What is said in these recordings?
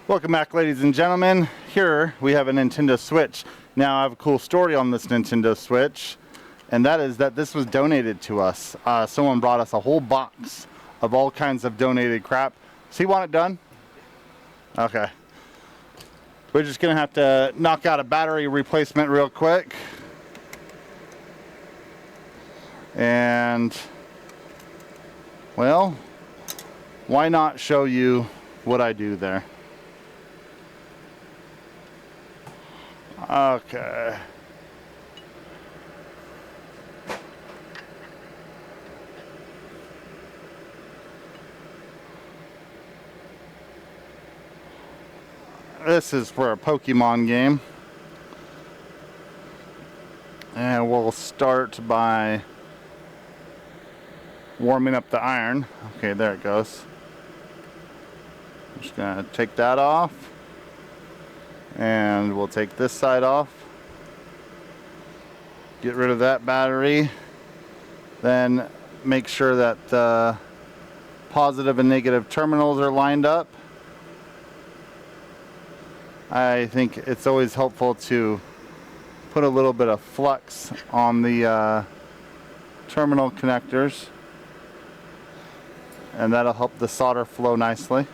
Welcome back, ladies and gentlemen. Here we have a Nintendo Switch. Now I have a cool story on this Nintendo Switch, and that is that this was donated to us. Someone brought us a whole box of all kinds of donated crap. So you want it done? Okay. We're just gonna have to knock out a battery replacement real quick. And, well, why not show you what I do there? Okay. This is for a Pokemon game. And we'll start by warming up the iron. Okay, there it goes. I'm just gonna take that off. And we'll take this side off. Get rid of that battery. Then make sure that the positive and negative terminals are lined up. I think it's always helpful to put a little bit of flux on the terminal connectors, and that'll help the solder flow nicely.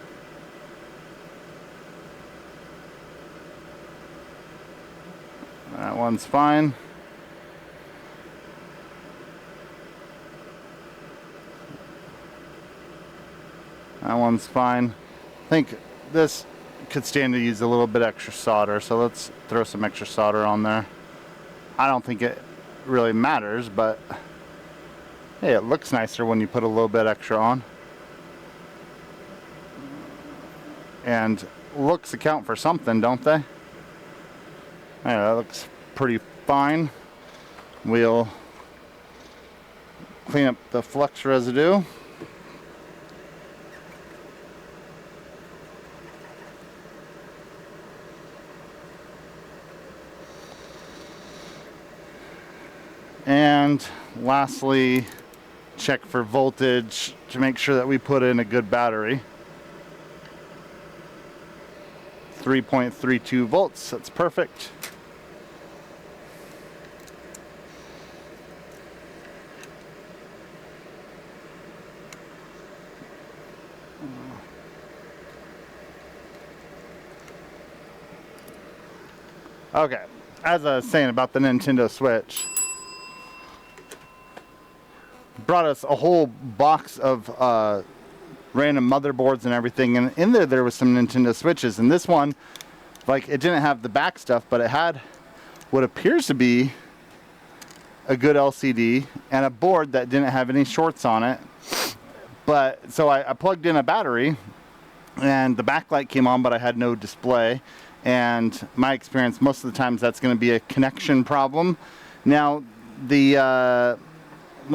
That one's fine. That one's fine. I think this could stand to use a little bit extra solder, so let's throw some extra solder on there. I don't think it really matters, but hey, it looks nicer when you put a little bit extra on. And looks account for something, don't they? Yeah, that looks pretty fine. We'll clean up the flux residue. And lastly, check for voltage to make sure that we put in a good battery. 3.32 volts, that's perfect. Okay, as I was saying about the Nintendo Switch, brought us a whole box of random motherboards and everything, and in there was some Nintendo Switches, and this one, like, it didn't have the back stuff, but it had what appears to be a good LCD and a board that didn't have any shorts on it. But so I plugged in a battery and the backlight came on, but I had no display, and my experience most of the times that's going to be a connection problem. Now the let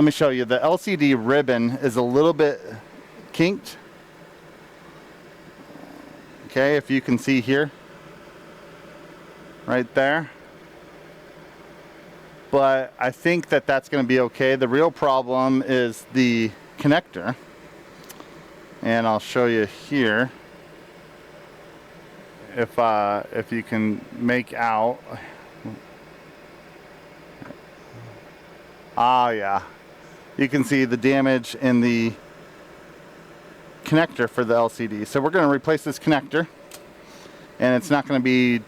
me show you, the LCD ribbon is a little bit kinked. Okay, if you can see here, right there. But I think that that's going to be okay. The real problem is the connector, and I'll show you here if you can make out. Ah, yeah. You can see the damage in the connector for the LCD. So we're going to replace this connector, and it's not going to be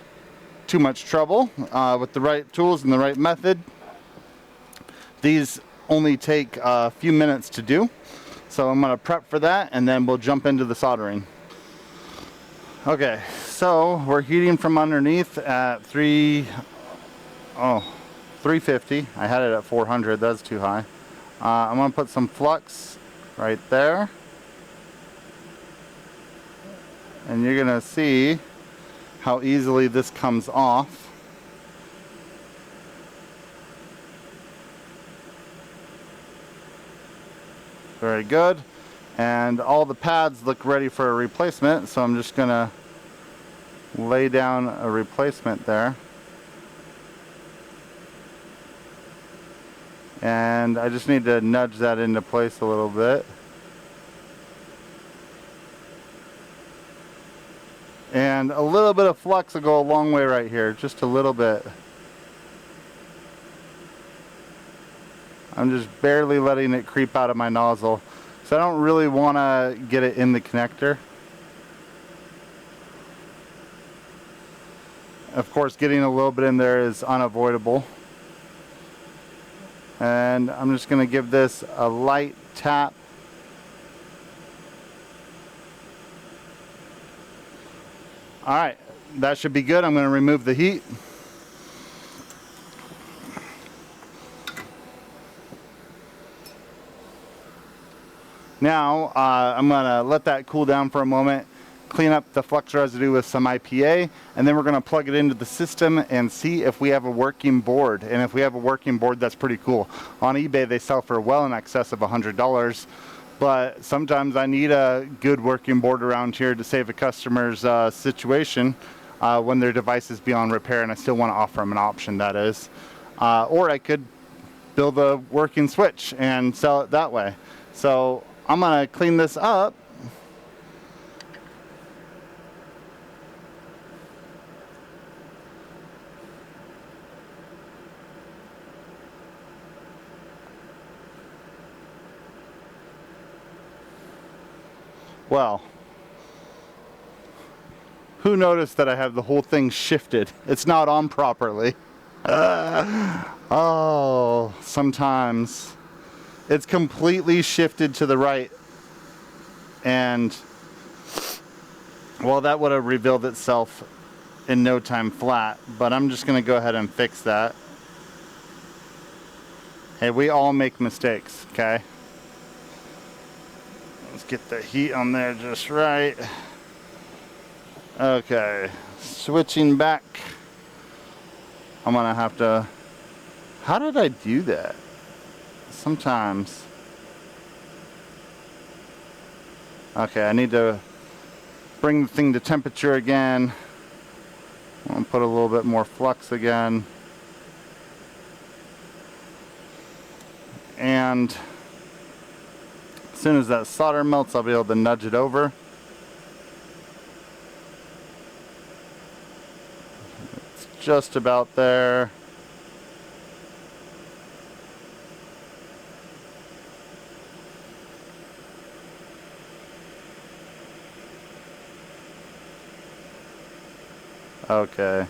too much trouble with the right tools and the right method. These only take a few minutes to do, so I'm going to prep for that, and then we'll jump into the soldering. Okay, so we're heating from underneath at 350. I had it at 400. That's too high. I'm going to put some flux right there, and you're going to see how easily this comes off. Very good. And all the pads look ready for a replacement, so I'm just going to lay down a replacement there. And I just need to nudge that into place a little bit. And a little bit of flux will go a long way right here, just a little bit. I'm just barely letting it creep out of my nozzle. So I don't really want to get it in the connector. Of course, getting a little bit in there is unavoidable. And I'm just going to give this a light tap. Alright, that should be good. I'm going to remove the heat. Now, I'm going to let that cool down for a moment, clean up the flux residue with some IPA, and then we're going to plug it into the system and see if we have a working board. And if we have a working board, that's pretty cool. On eBay, they sell for well in excess of $100. But sometimes I need a good working board around here to save a customer's situation when their device is beyond repair, and I still want to offer them an option, that is. Or I could build a working switch and sell it that way. So I'm going to clean this up. Well, who noticed that I have the whole thing shifted? It's not on properly. Oh, sometimes it's completely shifted to the right, and well, that would have revealed itself in no time flat, but I'm just going to go ahead and fix that. Hey, we all make mistakes, okay? Let's get the heat on there just right. Okay, switching back. I'm gonna have to, how did I do that? Sometimes. Okay, I need to bring the thing to temperature again. I'm gonna put a little bit more flux again. And as soon as that solder melts, I'll be able to nudge it over. It's just about there. Okay.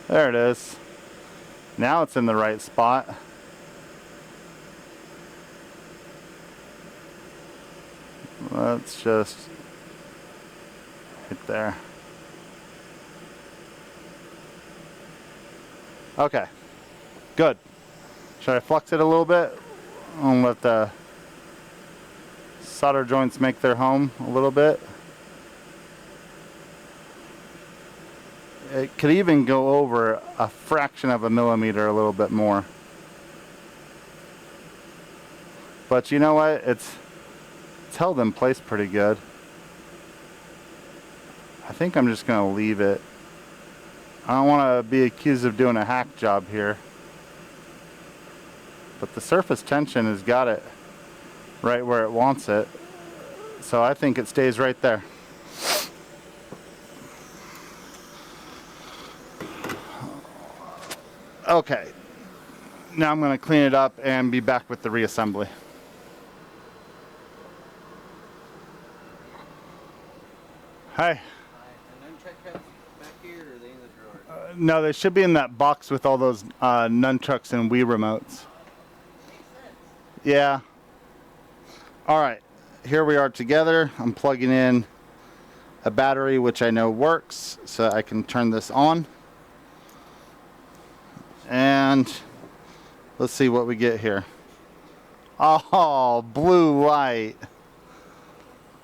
There it is. Now it's in the right spot. Let's just hit there. Okay, good. Should I flux it a little bit? I'll let the solder joints make their home a little bit. It could even go over a fraction of a millimeter a little bit more. But you know what? It's held in place pretty good. I think I'm just going to leave it. I don't want to be accused of doing a hack job here. But the surface tension has got it right where it wants it. So I think it stays right there. Okay, now I'm going to clean it up and be back with the reassembly. Hi. And nunchuck heads back here, or are they in the drawer? No, they should be in that box with all those nunchucks and Wii remotes. Makes sense. Yeah. All right, here we are together. I'm plugging in a battery, which I know works, so I can turn this on. And let's see what we get here. Oh, blue light.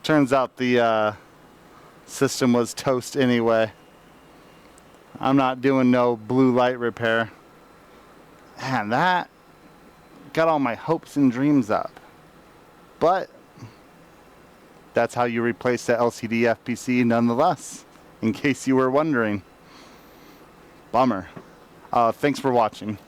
Turns out the system was toast anyway. I'm not doing no blue light repair. Man, that got all my hopes and dreams up. But that's how you replace the LCD FPC nonetheless, in case you were wondering. Bummer. Thanks for watching.